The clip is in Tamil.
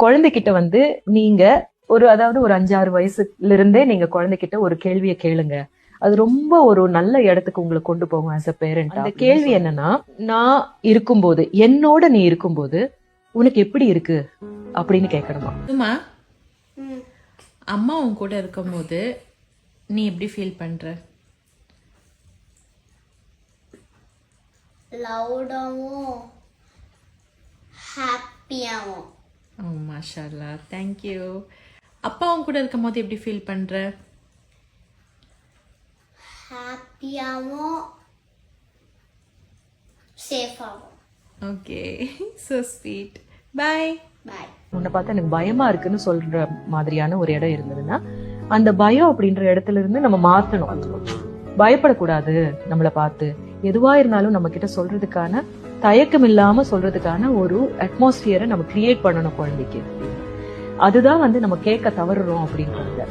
குழந்தைகிட்ட வந்து நீங்க அதாவது ஒரு 5-6 வயசுல இருந்தே நீங்க குழந்தைகிட்ட ஒரு கேள்வியை கேளுங்க. அது ரொம்ப ஒரு நல்ல இடத்துக்கு உங்களை கொண்டு போகும் ஆஸ் அ பேரண்ட். அந்த கேள்வி என்னன்னா, நான் இருக்கும்போது, என்னோட நீ இருக்கும்போது உனக்கு எப்படி இருக்கு அப்படின்னு கேட்கணுமா? சும்மா அம்மா உன் கூட இருக்கும்போது நீ எப்படி ஃபீல் பண்ற? லவுடாவும் ஹாப்பியாவும். ஓ மாஷால்லா, தேங்க்யூ. அப்பா உன் கூட இருக்கும்போது எப்படி ஃபீல் பண்ற? ஹாப்பியாவும் சேஃபாவும். Okay, so sweet. Bye. Bye. உன்னை பார்த்தா எனக்கு பயமா இருக்குன்னு சொல்ற மாதிரியான ஒரு இடம் இருந்ததுன்னா, அந்த பயம் அப்படின்ற இடத்துல இருந்து நம்ம மாத்தணும். பயப்படக்கூடாது. நம்மளை பார்த்து எதுவா இருந்தாலும் நம்ம கிட்ட சொல்றதுக்கான, தயக்கம் இல்லாம சொல்றதுக்கான ஒரு அட்மாஸ்பியரை நம்ம கிரியேட் பண்ணணும் குழந்தைக்கு. அதுதான் வந்து நம்ம கேட்க தவறுறோம் அப்படின்றது.